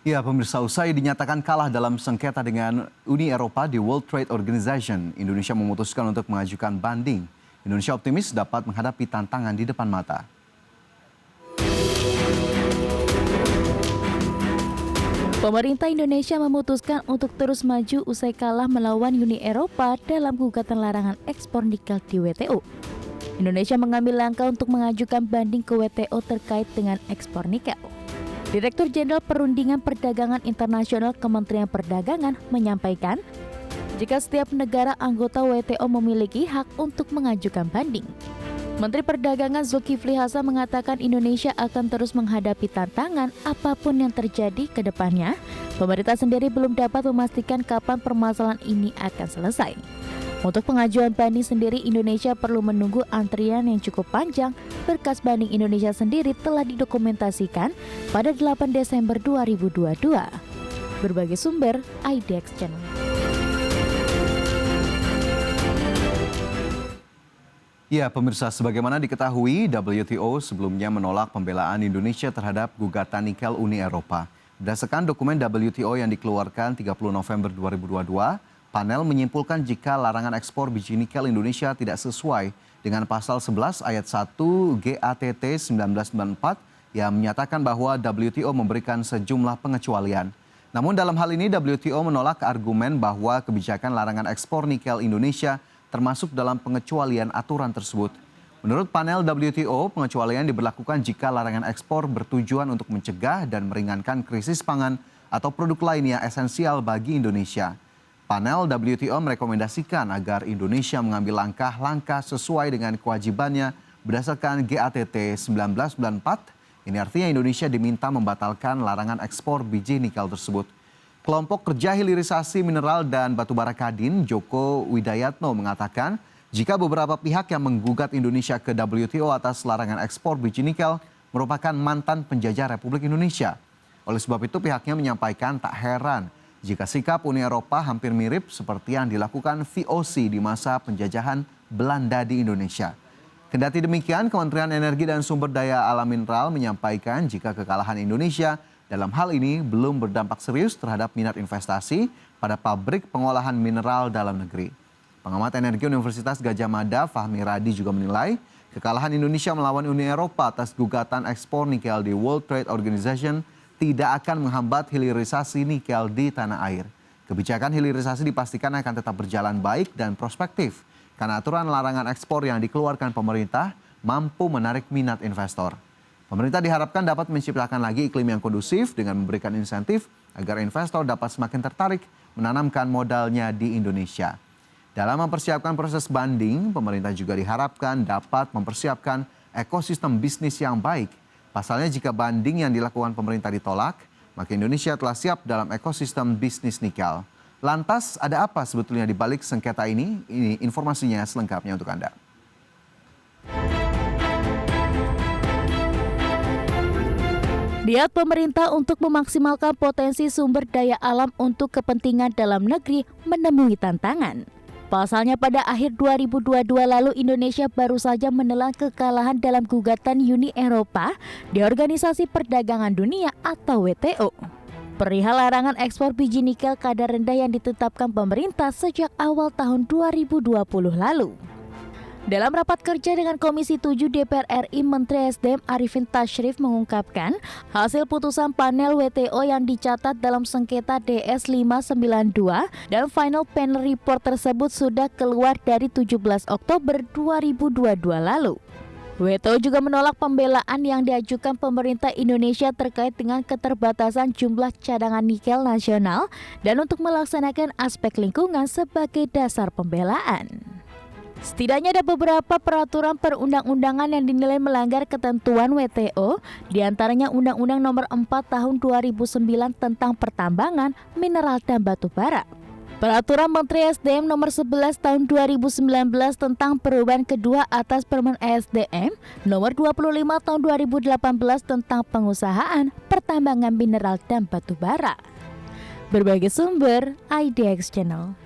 Ya, pemirsa, usai dinyatakan kalah dalam sengketa dengan Uni Eropa di World Trade Organization, Indonesia memutuskan untuk mengajukan banding. Indonesia optimis dapat menghadapi tantangan di depan mata. Pemerintah Indonesia memutuskan untuk terus maju usai kalah melawan Uni Eropa dalam gugatan larangan ekspor nikel di WTO. Indonesia mengambil langkah untuk mengajukan banding ke WTO terkait dengan ekspor nikel. Direktur Jenderal Perundingan Perdagangan Internasional Kementerian Perdagangan menyampaikan, jika setiap negara anggota WTO memiliki hak untuk mengajukan banding. Menteri Perdagangan Zulkifli Hasan mengatakan Indonesia akan terus menghadapi tantangan apapun yang terjadi ke depannya. Pemerintah sendiri belum dapat memastikan kapan permasalahan ini akan selesai. Untuk pengajuan banding sendiri, Indonesia perlu menunggu antrian yang cukup panjang. Berkas banding Indonesia sendiri telah didokumentasikan pada 8 Desember 2022. Berbagai sumber, IDX Channel. Ya, pemirsa, sebagaimana diketahui, WTO sebelumnya menolak pembelaan Indonesia terhadap gugatan nikel Uni Eropa. Berdasarkan dokumen WTO yang dikeluarkan 30 November 2022, panel menyimpulkan jika larangan ekspor biji nikel Indonesia tidak sesuai dengan pasal 11 ayat 1 GATT 1994 yang menyatakan bahwa WTO memberikan sejumlah pengecualian. Namun dalam hal ini WTO menolak argumen bahwa kebijakan larangan ekspor nikel Indonesia termasuk dalam pengecualian aturan tersebut. Menurut panel WTO, pengecualian diberlakukan jika larangan ekspor bertujuan untuk mencegah dan meringankan krisis pangan atau produk lain yang esensial bagi Indonesia. Panel WTO merekomendasikan agar Indonesia mengambil langkah-langkah sesuai dengan kewajibannya berdasarkan GATT 1994. Ini artinya Indonesia diminta membatalkan larangan ekspor biji nikel tersebut. Kelompok Kerja Hilirisasi Mineral dan Batubara Kadin, Joko Widayatno, mengatakan jika beberapa pihak yang menggugat Indonesia ke WTO atas larangan ekspor biji nikel merupakan mantan penjajah Republik Indonesia. Oleh sebab itu pihaknya menyampaikan tak heran jika sikap Uni Eropa hampir mirip seperti yang dilakukan VOC di masa penjajahan Belanda di Indonesia. Kendati demikian, Kementerian Energi dan Sumber Daya Alam Mineral menyampaikan jika kekalahan Indonesia dalam hal ini belum berdampak serius terhadap minat investasi pada pabrik pengolahan mineral dalam negeri. Pengamat energi Universitas Gadjah Mada, Fahmi Radi, juga menilai kekalahan Indonesia melawan Uni Eropa atas gugatan ekspor nikel di World Trade Organization tidak akan menghambat hilirisasi nikel di tanah air. Kebijakan hilirisasi dipastikan akan tetap berjalan baik dan prospektif karena aturan larangan ekspor yang dikeluarkan pemerintah mampu menarik minat investor. Pemerintah diharapkan dapat menciptakan lagi iklim yang kondusif dengan memberikan insentif agar investor dapat semakin tertarik menanamkan modalnya di Indonesia. Dalam mempersiapkan proses banding, pemerintah juga diharapkan dapat mempersiapkan ekosistem bisnis yang baik. Pasalnya jika banding yang dilakukan pemerintah ditolak, maka Indonesia telah siap dalam ekosistem bisnis nikel. Lantas ada apa sebetulnya di balik sengketa ini? Ini informasinya selengkapnya untuk Anda. Niat pemerintah untuk memaksimalkan potensi sumber daya alam untuk kepentingan dalam negeri menemui tantangan. Pasalnya pada akhir 2022 lalu Indonesia baru saja menelan kekalahan dalam gugatan Uni Eropa di Organisasi Perdagangan Dunia atau WTO. Perihal larangan ekspor biji nikel kadar rendah yang ditetapkan pemerintah sejak awal tahun 2020 lalu. Dalam rapat kerja dengan Komisi 7 DPR RI, Menteri SDM Arifin Tashrif mengungkapkan hasil putusan panel WTO yang dicatat dalam sengketa DS 592 dan final panel report tersebut sudah keluar dari 17 Oktober 2022 lalu. WTO juga menolak pembelaan yang diajukan pemerintah Indonesia terkait dengan keterbatasan jumlah cadangan nikel nasional dan untuk melaksanakan aspek lingkungan sebagai dasar pembelaan. Setidaknya ada beberapa peraturan perundang-undangan yang dinilai melanggar ketentuan WTO, diantaranya Undang-Undang Nomor 4 Tahun 2009 tentang pertambangan, mineral dan batu bara. Peraturan Menteri SDM Nomor 11 Tahun 2019 tentang perubahan kedua atas Permen ESDM Nomor 25 Tahun 2018 tentang pengusahaan, pertambangan mineral dan batu bara. Berbagai sumber, IDX Channel.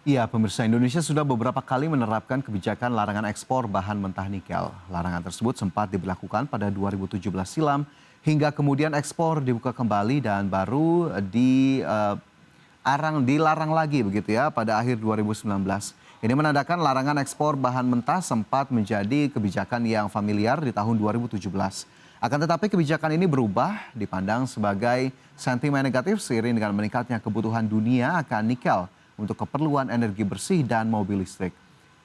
Iya, pemirsa, Indonesia sudah beberapa kali menerapkan kebijakan larangan ekspor bahan mentah nikel. Larangan tersebut sempat diberlakukan pada 2017 silam hingga kemudian ekspor dibuka kembali dan baru dilarang lagi begitu ya pada akhir 2019. Ini menandakan larangan ekspor bahan mentah sempat menjadi kebijakan yang familiar di tahun 2017. Akan tetapi kebijakan ini berubah dipandang sebagai sentimen negatif seiring dengan meningkatnya kebutuhan dunia akan nikel untuk keperluan energi bersih dan mobil listrik.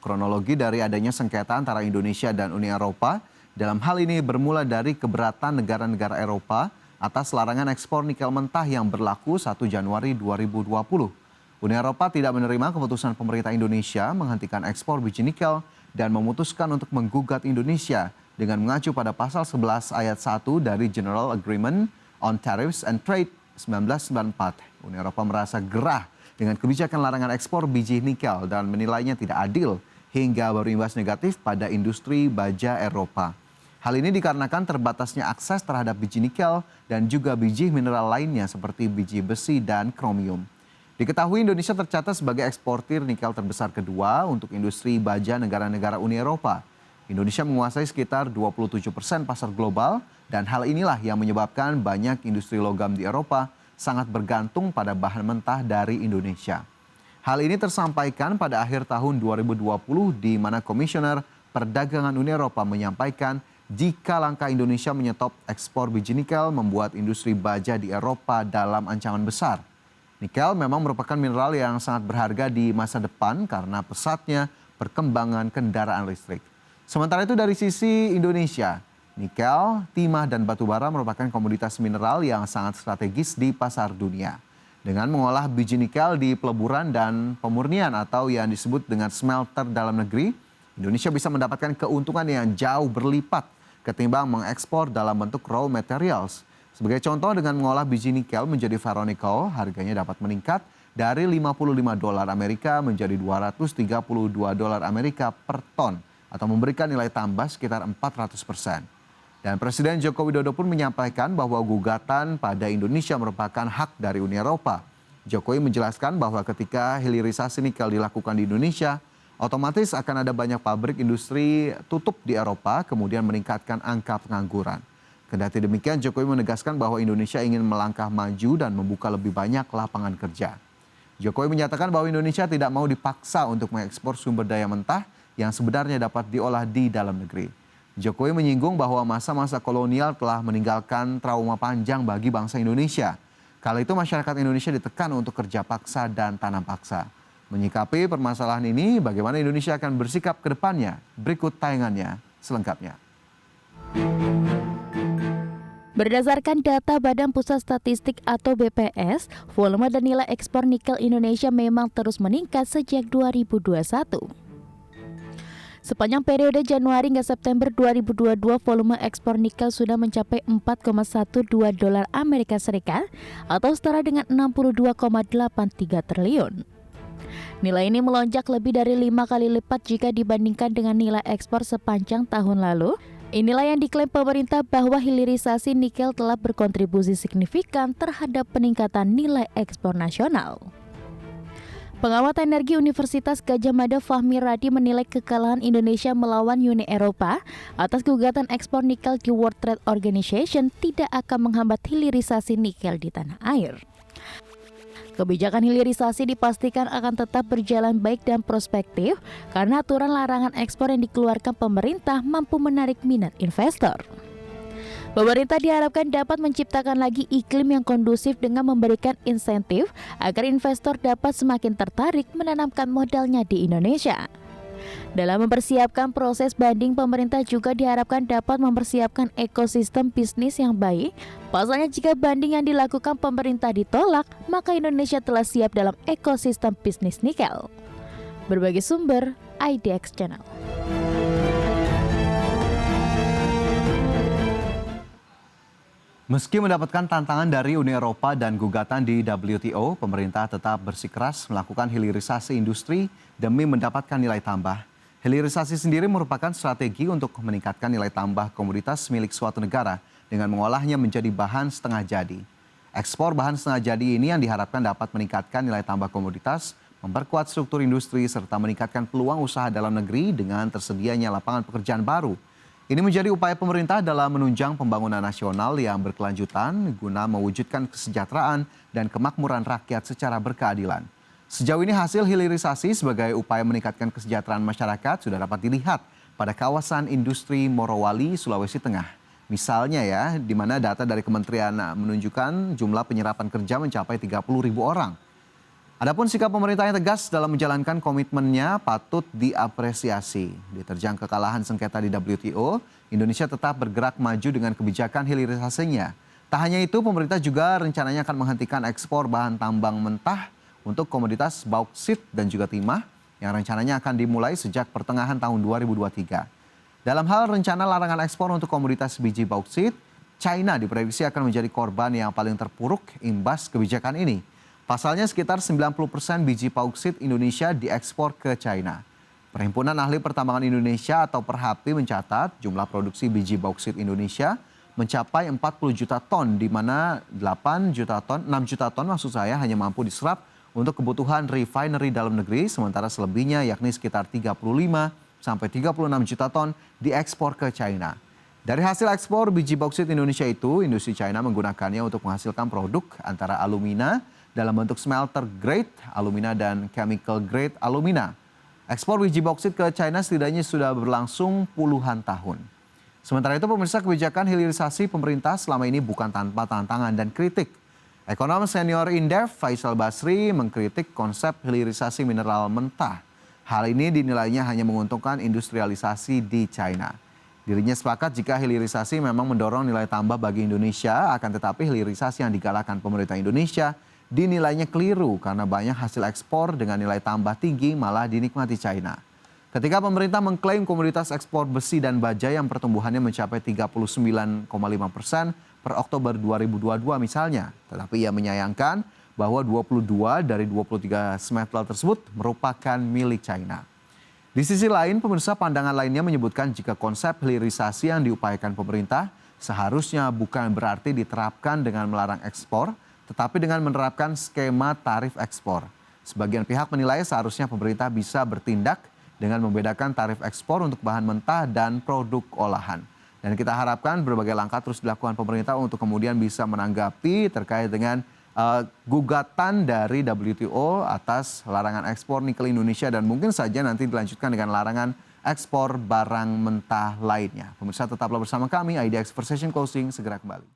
Kronologi dari adanya sengketa antara Indonesia dan Uni Eropa dalam hal ini bermula dari keberatan negara-negara Eropa atas larangan ekspor nikel mentah yang berlaku 1 Januari 2020. Uni Eropa tidak menerima keputusan pemerintah Indonesia menghentikan ekspor biji nikel dan memutuskan untuk menggugat Indonesia dengan mengacu pada pasal 11 ayat 1 dari General Agreement on Tariffs and Trade 1994. Uni Eropa merasa gerah dengan kebijakan larangan ekspor biji nikel dan menilainya tidak adil hingga berimbas negatif pada industri baja Eropa. Hal ini dikarenakan terbatasnya akses terhadap biji nikel dan juga biji mineral lainnya seperti biji besi dan kromium. Diketahui Indonesia tercatat sebagai eksportir nikel terbesar kedua untuk industri baja negara-negara Uni Eropa. Indonesia menguasai sekitar 27% pasar global dan hal inilah yang menyebabkan banyak industri logam di Eropa sangat bergantung pada bahan mentah dari Indonesia. Hal ini tersampaikan pada akhir tahun 2020 di mana Komisioner Perdagangan Uni Eropa menyampaikan jika langkah Indonesia menyetop ekspor biji nikel membuat industri baja di Eropa dalam ancaman besar. Nikel memang merupakan mineral yang sangat berharga di masa depan karena pesatnya perkembangan kendaraan listrik. Sementara itu dari sisi Indonesia, nikel, timah, dan batu bara merupakan komoditas mineral yang sangat strategis di pasar dunia. Dengan mengolah biji nikel di peleburan dan pemurnian atau yang disebut dengan smelter dalam negeri, Indonesia bisa mendapatkan keuntungan yang jauh berlipat ketimbang mengekspor dalam bentuk raw materials. Sebagai contoh, dengan mengolah biji nikel menjadi ferronickel, harganya dapat meningkat dari $55 Amerika menjadi $232 Amerika per ton atau memberikan nilai tambah sekitar 400%. Dan Presiden Joko Widodo pun menyampaikan bahwa gugatan pada Indonesia merupakan hak dari Uni Eropa. Jokowi menjelaskan bahwa ketika hilirisasi nikel dilakukan di Indonesia, otomatis akan ada banyak pabrik industri tutup di Eropa, kemudian meningkatkan angka pengangguran. Kendati demikian, Jokowi menegaskan bahwa Indonesia ingin melangkah maju dan membuka lebih banyak lapangan kerja. Jokowi menyatakan bahwa Indonesia tidak mau dipaksa untuk mengekspor sumber daya mentah yang sebenarnya dapat diolah di dalam negeri. Jokowi menyinggung bahwa masa-masa kolonial telah meninggalkan trauma panjang bagi bangsa Indonesia. Kala itu masyarakat Indonesia ditekan untuk kerja paksa dan tanam paksa. Menyikapi permasalahan ini, bagaimana Indonesia akan bersikap ke depannya? Berikut tayangannya selengkapnya. Berdasarkan data Badan Pusat Statistik atau BPS, volume dan nilai ekspor nikel Indonesia memang terus meningkat sejak 2021. Sepanjang periode Januari hingga September 2022, volume ekspor nikel sudah mencapai $4,12 Amerika Serikat atau setara dengan 62,83 triliun. Nilai ini melonjak lebih dari 5 kali lipat jika dibandingkan dengan nilai ekspor sepanjang tahun lalu. Inilah yang diklaim pemerintah bahwa hilirisasi nikel telah berkontribusi signifikan terhadap peningkatan nilai ekspor nasional. Pengamat energi Universitas Gadjah Mada Fahmi Radi menilai kekalahan Indonesia melawan Uni Eropa atas gugatan ekspor nikel di World Trade Organization tidak akan menghambat hilirisasi nikel di tanah air. Kebijakan hilirisasi dipastikan akan tetap berjalan baik dan prospektif karena aturan larangan ekspor yang dikeluarkan pemerintah mampu menarik minat investor. Pemerintah diharapkan dapat menciptakan lagi iklim yang kondusif dengan memberikan insentif agar investor dapat semakin tertarik menanamkan modalnya di Indonesia. Dalam mempersiapkan proses banding, pemerintah juga diharapkan dapat mempersiapkan ekosistem bisnis yang baik. Pasalnya jika banding yang dilakukan pemerintah ditolak, maka Indonesia telah siap dalam ekosistem bisnis nikel. Berbagai sumber, IDX Channel. Meski mendapatkan tantangan dari Uni Eropa dan gugatan di WTO, pemerintah tetap bersikeras melakukan hilirisasi industri demi mendapatkan nilai tambah. Hilirisasi sendiri merupakan strategi untuk meningkatkan nilai tambah komoditas milik suatu negara dengan mengolahnya menjadi bahan setengah jadi. Ekspor bahan setengah jadi ini yang diharapkan dapat meningkatkan nilai tambah komoditas memperkuat struktur industri, serta meningkatkan peluang usaha dalam negeri dengan tersedianya lapangan pekerjaan baru. Ini menjadi upaya pemerintah dalam menunjang pembangunan nasional yang berkelanjutan guna mewujudkan kesejahteraan dan kemakmuran rakyat secara berkeadilan. Sejauh ini hasil hilirisasi sebagai upaya meningkatkan kesejahteraan masyarakat sudah dapat dilihat pada kawasan industri Morowali, Sulawesi Tengah. Misalnya ya, di mana data dari kementerian menunjukkan jumlah penyerapan kerja mencapai 30.000 orang. Adapun sikap pemerintah yang tegas dalam menjalankan komitmennya patut diapresiasi. Diterjang kekalahan sengketa di WTO, Indonesia tetap bergerak maju dengan kebijakan hilirisasinya. Tak hanya itu, pemerintah juga rencananya akan menghentikan ekspor bahan tambang mentah untuk komoditas bauksit dan juga timah yang rencananya akan dimulai sejak pertengahan tahun 2023. Dalam hal rencana larangan ekspor untuk komoditas biji bauksit, China diprediksi akan menjadi korban yang paling terpuruk imbas kebijakan ini. Pasalnya sekitar 90% biji bauksit Indonesia diekspor ke China. Perhimpunan Ahli Pertambangan Indonesia atau Perhapi mencatat jumlah produksi biji bauksit Indonesia mencapai 40 juta ton, di mana 6 juta ton maksud saya hanya mampu diserap untuk kebutuhan refinery dalam negeri, sementara selebihnya yakni sekitar 35 sampai 36 juta ton diekspor ke China. Dari hasil ekspor biji bauksit Indonesia itu, industri China menggunakannya untuk menghasilkan produk antara alumina dalam bentuk smelter grade alumina dan chemical grade alumina. Ekspor biji bauksit ke China setidaknya sudah berlangsung puluhan tahun. Sementara itu pemirsa, kebijakan hilirisasi pemerintah selama ini bukan tanpa tantangan dan kritik. Ekonom senior Indef Faisal Basri mengkritik konsep hilirisasi mineral mentah. Hal ini dinilainya hanya menguntungkan industrialisasi di China. Dirinya sepakat jika hilirisasi memang mendorong nilai tambah bagi Indonesia, akan tetapi hilirisasi yang digalakkan pemerintah Indonesia dinilainya keliru karena banyak hasil ekspor dengan nilai tambah tinggi malah dinikmati China. Ketika pemerintah mengklaim komoditas ekspor besi dan baja yang pertumbuhannya mencapai 39,5% per Oktober 2022 misalnya, tetapi ia menyayangkan bahwa 22 dari 23 smelter tersebut merupakan milik China. Di sisi lain, pemirsa, pandangan lainnya menyebutkan jika konsep hilirisasi yang diupayakan pemerintah seharusnya bukan berarti diterapkan dengan melarang ekspor, tetapi dengan menerapkan skema tarif ekspor. Sebagian pihak menilai seharusnya pemerintah bisa bertindak dengan membedakan tarif ekspor untuk bahan mentah dan produk olahan. Dan kita harapkan berbagai langkah terus dilakukan pemerintah untuk kemudian bisa menanggapi terkait dengan gugatan dari WTO atas larangan ekspor nikel Indonesia, dan mungkin saja nanti dilanjutkan dengan larangan ekspor barang mentah lainnya. Pemirsa, tetaplah bersama kami, IDX Precision Closing segera kembali.